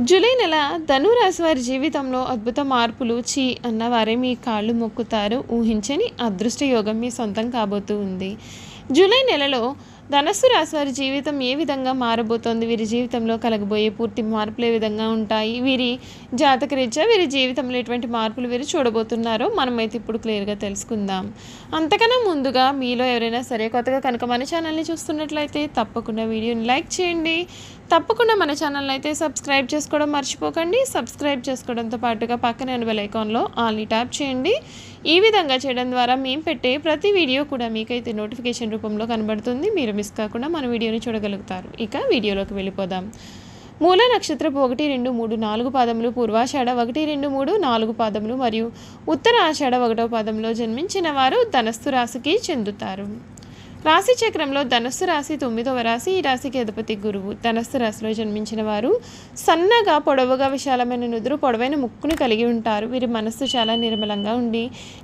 July నెల ధనురాశి వారి జీవితంలో అద్భుత మార్పులు అన్నవారే మీ కాళ్ళు మొక్కుతారు. ఊహించని అదృష్ట యోగం మీ సొంతం కాబోతూ ఉంది. జూలై నెలలో ధనస్సు రాశి వారి జీవితం ఏ విధంగా మారబోతోంది, వీరి జీవితంలో కలగబోయే పూర్తి మార్పులు ఏ విధంగా ఉంటాయి, వీరి జాతకరీత్యా వీరి జీవితంలో ఎటువంటి మార్పులు వీరు చూడబోతున్నారో మనమైతే ఇప్పుడు క్లియర్గా తెలుసుకుందాం. అంతకన్నా ముందుగా మీలో ఎవరైనా సరే కొత్తగా కనుక మన ఛానల్ని చూస్తున్నట్లయితే తప్పకుండా వీడియోని లైక్ చేయండి. తప్పకుండా మన ఛానల్ని అయితే సబ్స్క్రైబ్ చేసుకోవడం మర్చిపోకండి. సబ్స్క్రైబ్ చేసుకోవడంతో పాటుగా పక్కనే ఉన్న బెల్ ఐకాన్లో ఆల్ని ట్యాప్ చేయండి. ఈ విధంగా చేయడం ద్వారా మేము పెట్టే ప్రతి వీడియో కూడా మీకైతే నోటిఫికేషన్ రూపంలో కనబడుతుంది. మీరు మిస్ కాకుండా మన వీడియోని చూడగలుగుతారు. ఇక వీడియోలోకి వెళ్ళిపోదాం. మూల నక్షత్రపు 1, 2, 3, 4 పాదములు, పూర్వాషాఢ 1, 2, 3, 4 పాదములు మరియు ఉత్తర ఆషాఢ 1వ పాదంలో జన్మించిన వారు ధనస్సు రాశికి చెందుతారు. రాశి చక్రంలో ధనస్సు రాశి 9వ రాశి. ఈ రాశికి అధిపతి గురువు. ధనస్సు రాశిలో జన్మించిన వారు సన్నగా, పొడవుగా, విశాలమైన నుదురు, పొడవైన ముక్కును కలిగి ఉంటారు. వీరి మనస్సు చాలా నిర్మలంగా ఉండి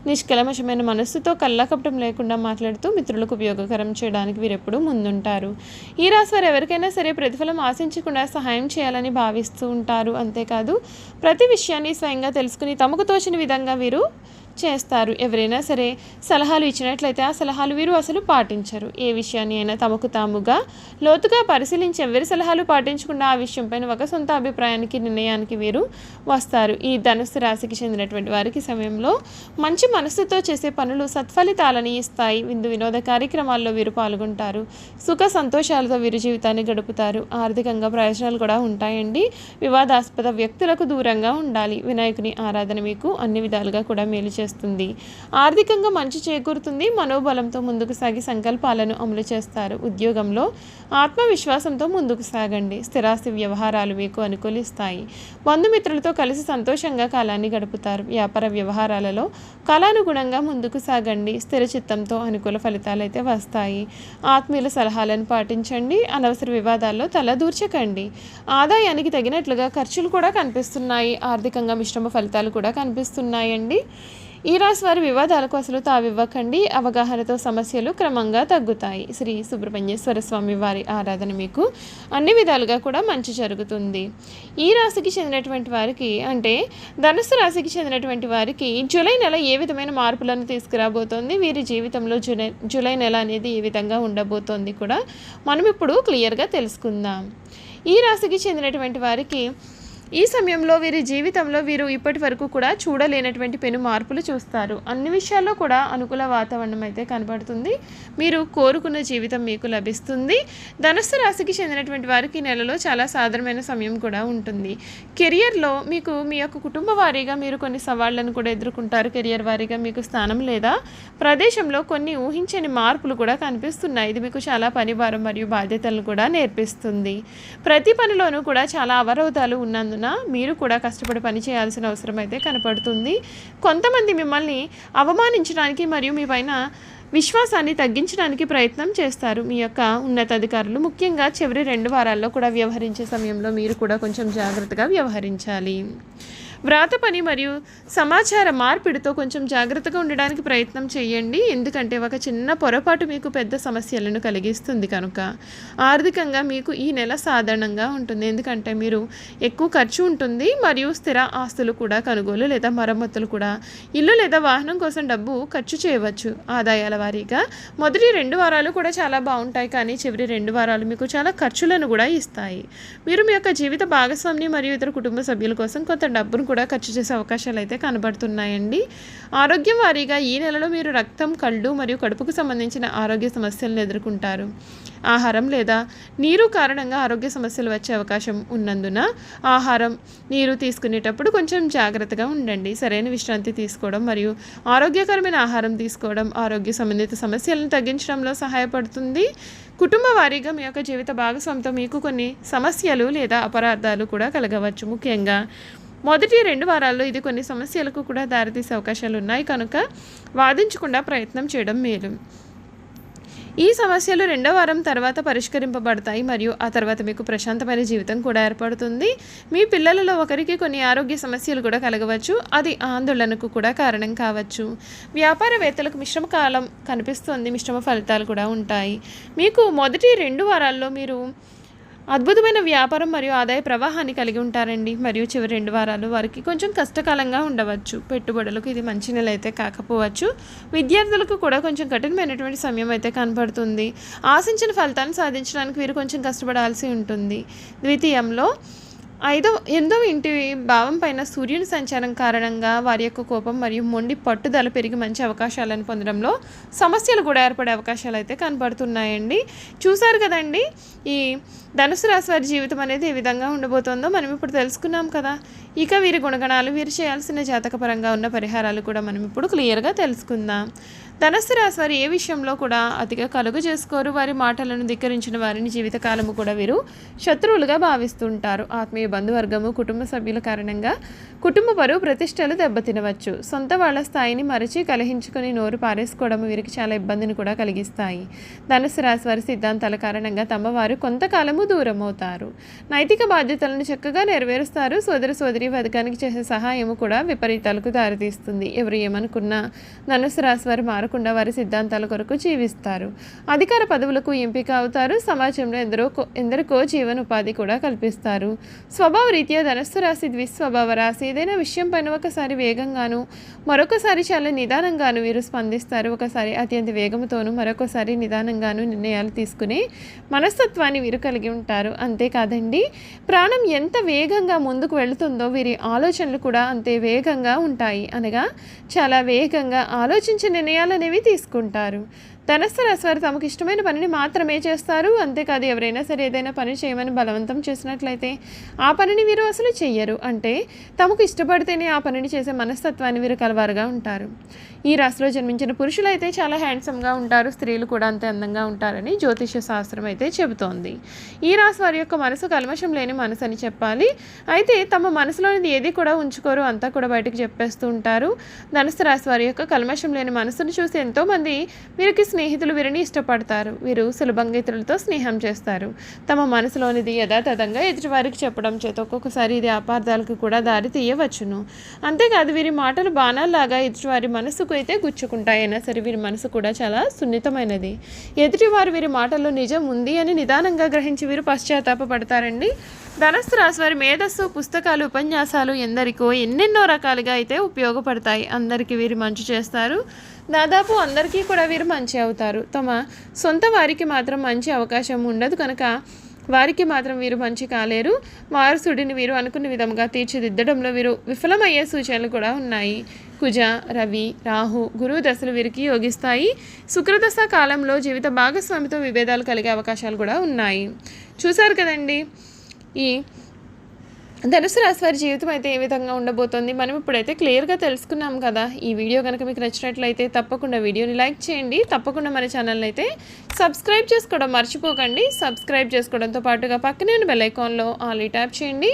నిష్కల్మషమైన మనస్సుతో కళ్ళకపటం లేకుండా మాట్లాడుతూ మిత్రులకు ఉపయోగకరం చేయడానికి వీరెప్పుడూ ముందుంటారు. ఈ రాశి వారు ఎవరికైనా సరే ప్రతిఫలం ఆశించకుండా సహాయం చేయాలని భావిస్తూ ఉంటారు. అంతేకాదు ప్రతి విషయాన్ని స్వయంగా తెలుసుకుని తమకు తోచిన విధంగా వీరు చేస్తారు. ఎవరైనా సరే సలహాలు ఇచ్చినట్లయితే ఆ సలహాలు వీరు అసలు పాటించరు. ఏ విషయాన్ని అయినా తమకు తాముగా లోతుగా పరిశీలించి ఎవరి సలహాలు పాటించకుండా ఆ విషయంపైన ఒక సొంత అభిప్రాయానికి, నిర్ణయానికి వీరు వస్తారు. ఈ ధనుస్సు రాశికి చెందినటువంటి వారికి సమయంలో మంచి మనస్సుతో చేసే పనులు సత్ఫలితాలని ఇస్తాయి. విందు వినోద కార్యక్రమాల్లో వీరు పాల్గొంటారు. సుఖ సంతోషాలతో వీరు జీవితాన్ని గడుపుతారు. ఆర్థికంగా ప్రయోజనాలు కూడా ఉంటాయండి. వివాదాస్పద వ్యక్తులకు దూరంగా ఉండాలి. వినాయకుని ఆరాధన మీకు అన్ని విధాలుగా కూడా మేలు చేస్తుంది. ఆర్థికంగా మంచి చేకూరుతుంది. మనోబలంతో ముందుకు సాగి సంకల్పాలను అమలు చేస్తారు. ఉద్యోగంలో ఆత్మవిశ్వాసంతో ముందుకు సాగండి. స్థిరాస్తి వ్యవహారాలు మీకు అనుకూలిస్తాయి. బంధుమిత్రులతో కలిసి సంతోషంగా కాలాన్ని గడుపుతారు. వ్యాపార వ్యవహారాలలో కాలానుగుణంగా ముందుకు సాగండి. స్థిర చిత్తంతో అనుకూల ఫలితాలు అయితే వస్తాయి. ఆత్మీయుల సలహాలను పాటించండి. అనవసర వివాదాల్లో తలదూర్చకండి. ఆదాయానికి తగినట్లుగా ఖర్చులు కూడా కనిపిస్తున్నాయి. ఆర్థికంగా మిశ్రమ ఫలితాలు కూడా కనిపిస్తున్నాయండి. ఈ రాశి వారి వివాదాలకు అసలు తావివ్వకండి. అవగాహనతో సమస్యలు క్రమంగా తగ్గుతాయి. శ్రీ సుబ్రహ్మణ్యేశ్వర స్వామి వారి ఆరాధన మీకు అన్ని విధాలుగా కూడా మంచి జరుగుతుంది. ఈ రాశికి చెందినటువంటి వారికి, అంటే ధనుస్సు రాశికి చెందినటువంటి వారికి జూలై నెల ఏ విధమైన మార్పులను తీసుకురాబోతోంది, వీరి జీవితంలో జూలై నెల అనేది ఏ విధంగా ఉండబోతోంది కూడా మనం ఇప్పుడు క్లియర్గా తెలుసుకుందాం. ఈ రాశికి చెందినటువంటి వారికి ఈ సమయంలో వీరి జీవితంలో వీరు ఇప్పటి వరకు కూడా చూడలేనటువంటి పెను మార్పులు చూస్తారు. అన్ని విషయాల్లో కూడా అనుకూల వాతావరణం అయితే కనబడుతుంది. మీరు కోరుకున్న జీవితం మీకు లభిస్తుంది. ధనుస్సు రాశికి చెందినటువంటి వారికి నెలలో చాలా సాధారణమైన సమయం కూడా ఉంటుంది. కెరియర్లో మీకు మీ యొక్క కుటుంబ వారీగా మీరు కొన్ని సవాళ్లను కూడా ఎదుర్కొంటారు. కెరియర్ వారీగా మీకు స్థానం లేదా ప్రదేశంలో కొన్ని ఊహించని మార్పులు కూడా కనిపిస్తున్నాయి. ఇది మీకు చాలా పనిభారం మరియు బాధ్యతలను కూడా నేర్పిస్తుంది. ప్రతి పనిలోనూ కూడా చాలా అవరోధాలు ఉన్నందున మీరు కూడా కష్టపడి పని చేయాల్సిన అవసరం అయితే కనపడుతుంది. కొంతమంది మిమ్మల్ని అవమానించడానికి మరియు మీ పైన విశ్వాసాన్ని తగ్గించడానికి ప్రయత్నం చేస్తారు. మీ యొక్క ఉన్నతాధికారులు ముఖ్యంగా చివరి 2 వారాల్లో కూడా వ్యవహరించే సమయంలో మీరు కూడా కొంచెం జాగ్రత్తగా వ్యవహరించాలి. వ్రాత పని మరియు సమాచార మార్పిడితో కొంచెం జాగ్రత్తగా ఉండడానికి ప్రయత్నం చేయండి. ఎందుకంటే ఒక చిన్న పొరపాటు మీకు పెద్ద సమస్యలను కలిగిస్తుంది. కనుక ఆర్థికంగా మీకు ఈ నెల సాధారణంగా ఉంటుంది. ఎందుకంటే మీరు ఎక్కువ ఖర్చు ఉంటుంది మరియు స్థిర ఆస్తులు కూడా కొనుగోలు లేదా మరమ్మతులు కూడా, ఇల్లు లేదా వాహనం కోసం డబ్బు ఖర్చు చేయవచ్చు. ఆదాయాల వారీగా మొదటి 2 వారాలు కూడా చాలా బాగుంటాయి, కానీ చివరి 2 వారాలు మీకు చాలా ఖర్చులను కూడా ఇస్తాయి. మీరు మీ యొక్క జీవిత భాగస్వామిని మరియు ఇతర కుటుంబ సభ్యుల కోసం కొంత డబ్బును కూడా ఖర్చు చేసే అవకాశాలు అయితే కనబడుతున్నాయండి. ఆరోగ్యం వారీగా ఈ నెలలో మీరు రక్తం, కళ్ళు మరియు కడుపుకు సంబంధించిన ఆరోగ్య సమస్యలను ఎదుర్కొంటారు. ఆహారం లేదా నీరు కారణంగా ఆరోగ్య సమస్యలు వచ్చే అవకాశం ఉన్నందున ఆహారం, నీరు తీసుకునేటప్పుడు కొంచెం జాగ్రత్తగా ఉండండి. సరైన విశ్రాంతి తీసుకోవడం మరియు ఆరోగ్యకరమైన ఆహారం తీసుకోవడం ఆరోగ్య సంబంధిత సమస్యలను తగ్గించడంలో సహాయపడుతుంది. కుటుంబ వారీగా మీ యొక్క జీవిత భాగస్వామితో మీకు కొన్ని సమస్యలు లేదా అపరాధాలు కూడా కలగవచ్చు. ముఖ్యంగా మొదటి 2 వారాల్లో ఇది కొన్ని సమస్యలకు కూడా దారితీసే అవకాశాలు ఉన్నాయి. కనుక వాదించకుండా ప్రయత్నం చేయడం మేలు. ఈ సమస్యలు 2వ వారం తర్వాత పరిష్కరింపబడతాయి మరియు ఆ తర్వాత మీకు ప్రశాంతమైన జీవితం కూడా ఏర్పడుతుంది. మీ పిల్లలలో ఒకరికి కొన్ని ఆరోగ్య సమస్యలు కూడా కలగవచ్చు. అది ఆందోళనకు కూడా కారణం కావచ్చు. వ్యాపారవేత్తలకు మిశ్రమ కాలం కనిపిస్తుంది. మిశ్రమ ఫలితాలు కూడా ఉంటాయి. మీకు మొదటి 2 వారాల్లో మీరు అద్భుతమైన వ్యాపారం మరియు ఆదాయ ప్రవాహాన్ని కలిగి ఉంటారండి. మరియు చివరి 2 వారాలు వారికి కొంచెం కష్టకాలంగా ఉండవచ్చు. పెట్టుబడులకు ఇది మంచి నెల అయితే కాకపోవచ్చు. విద్యార్థులకు కూడా కొంచెం కఠినమైనటువంటి సమయం అయితే కనపడుతుంది. ఆశించిన ఫలితాన్ని సాధించడానికి వీరు కొంచెం కష్టపడాల్సి ఉంటుంది. ద్వితీయంలో 8వ ఇంటి భావం పైన సూర్యుని సంచారం కారణంగా వారి యొక్క కోపం మరియు మొండి పట్టుదల పెరిగి మంచి అవకాశాలను పొందడంలో సమస్యలు కూడా ఏర్పడే అవకాశాలు అయితే కనపడుతున్నాయండి. చూసారు కదండి, ఈ ధనుసు రాశి వారి జీవితం అనేది ఏ విధంగా ఉండబోతుందో మనం ఇప్పుడు తెలుసుకున్నాం కదా. ఇక వీరి గుణగణాలు, వీరు చేయాల్సిన జాతకపరంగా ఉన్న పరిహారాలు కూడా మనం ఇప్పుడు క్లియర్గా తెలుసుకుందాం. ధనుస్సు రాశి వారు ఏ విషయంలో కూడా అతిగా కలుగు చేసుకోరు. వారి మాటలను ధిక్కరించిన వారిని జీవితకాలము కూడా వీరు శత్రువులుగా భావిస్తుంటారు. ఆత్మీయ బంధువర్గము, కుటుంబ సభ్యుల కారణంగా కుటుంబ పరువు ప్రతిష్టలు దెబ్బతినవచ్చు. సొంత వాళ్ళ స్థాయిని మరచి కలహించుకొని నోరు పారేసుకోవడం వీరికి చాలా ఇబ్బందిని కూడా కలిగిస్తాయి. ధనుస్సు రాశి వారి సిద్ధాంతాల కారణంగా తమ వారు కొంతకాలము దూరం అవుతారు. నైతిక బాధ్యతలను చక్కగా నెరవేరుస్తారు. సోదరి వర్గానికి చేసే సహాయము కూడా విపరీతాలకు దారితీస్తుంది. ఎవరు ఏమనుకున్నా ధనుస్సు రాశి వారు మారకుండా వారి సిద్ధాంతాల కొరకు జీవిస్తారు. అధికార పదవులకు ఎంపిక అవుతారు. సమాజంలో ఎందరికో జీవనోపాధి కూడా కల్పిస్తారు. స్వభావ రీత్యా ధనుస్సు రాశి ద్విస్వభావ రాశి. ఏదైనా విషయం పైన ఒకసారి వేగంగాను, మరొకసారి చాలా నిదానంగాను వీరు స్పందిస్తారు. ఒకసారి అత్యంత వేగంతోనూ, మరొకసారి నిదానంగాను నిర్ణయాలు తీసుకునే మనస్తత్వాన్ని వీరు కలిగి ఉంటారు. అంతేకాదండి, ప్రాణం ఎంత వేగంగా ముందుకు వెళుతుందో వీరి ఆలోచనలు కూడా అంతే వేగంగా ఉంటాయి. అనగా చాలా వేగంగా ఆలోచించే నిర్ణయాలు అనేవి తీసుకుంటారు. ధనుస్సు రాశి వారు తమకు ఇష్టమైన పనిని మాత్రమే చేస్తారు. అంతేకాదు, ఎవరైనా సరే ఏదైనా పని చేయమని బలవంతం చేసినట్లయితే ఆ పనిని వీరు అసలు చెయ్యరు. అంటే తమకు ఇష్టపడితేనే ఆ పనిని చేసే మనస్తత్వాన్ని వీరు కలవారుగా ఉంటారు. ఈ రాశిలో జన్మించిన పురుషులు అయితే చాలా హ్యాండ్సమ్గా ఉంటారు. స్త్రీలు కూడా అంతే అందంగా ఉంటారని జ్యోతిష శాస్త్రం అయితే చెబుతోంది. ఈ రాశి వారి యొక్క మనసు కల్మషం లేని మనసు అని చెప్పాలి. అయితే తమ మనసులోనిది ఏది కూడా ఉంచుకోరు, అంతా కూడా బయటకు చెప్పేస్తూ ఉంటారు. ధనుస్సు రాశి వారి యొక్క కల్మషం లేని మనసును చూసి ఎంతోమంది వీరికి స్నేహితులు వీరిని ఇష్టపడతారు. వీరు సులభంగా ఇతరులతో స్నేహం చేస్తారు. తమ మనసులోనిది యథాతథంగా ఎదుటివారికి చెప్పడం చేత ఒక్కొక్కసారి ఇది అపార్థాలకు కూడా దారి తీయవచ్చును. అంతేకాదు, వీరి మాటలు బాణాల్లాగా ఎదుటివారి మనసుకు అయితే గుచ్చుకుంటాయైనా సరే వీరి మనసు కూడా చాలా సున్నితమైనది. ఎదుటివారు వీరి మాటల్లో నిజం ఉంది అని నిదానంగా గ్రహించి వీరు పశ్చాత్తాపడతారండి. ధనుస్సు రాశి వారి మేధస్సు, పుస్తకాలు, ఉపన్యాసాలు ఎందరికో ఎన్నెన్నో రకాలుగా అయితే ఉపయోగపడతాయి. అందరికీ వీరు మంచి చేస్తారు. దాదాపు అందరికీ కూడా వీరు మంచి అవుతారు. తమ సొంత వారికి మాత్రం మంచి అవకాశం ఉండదు కనుక వారికి మాత్రం వీరు మంచి కాలేరు. వారసుడిని వీరు అనుకున్న విధంగా తీర్చిదిద్దడంలో వీరు విఫలమయ్యే సూచనలు కూడా ఉన్నాయి. కుజ, రవి, రాహు, గురువు దశలు వీరికి యోగిస్తాయి. శుక్రదశ కాలంలో జీవిత భాగస్వామితో విభేదాలు కలిగే అవకాశాలు కూడా ఉన్నాయి. చూశారు కదండి, ఈ ధనుసు రాశి వారి జీవితం అయితే ఏ విధంగా ఉండబోతోంది మనం ఇప్పుడైతే క్లియర్గా తెలుసుకున్నాం కదా. ఈ వీడియో కనుక మీకు నచ్చినట్లయితే తప్పకుండా వీడియోని లైక్ చేయండి. తప్పకుండా మన ఛానల్ని అయితే సబ్స్క్రైబ్ చేసుకోవడం మర్చిపోకండి. సబ్స్క్రైబ్ చేసుకోవడంతో పాటుగా పక్కనే ఉన్న బెల్ ఐకాన్లో ఆల్ ట్యాప్ చేయండి.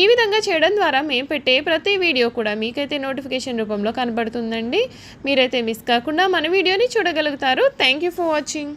ఈ విధంగా చేయడం ద్వారా మేము పెట్టే ప్రతి వీడియో కూడా మీకైతే నోటిఫికేషన్ రూపంలో కనబడుతుందండి. మీరైతే మిస్ కాకుండా మన వీడియోని చూడగలుగుతారు. Thank you for watching.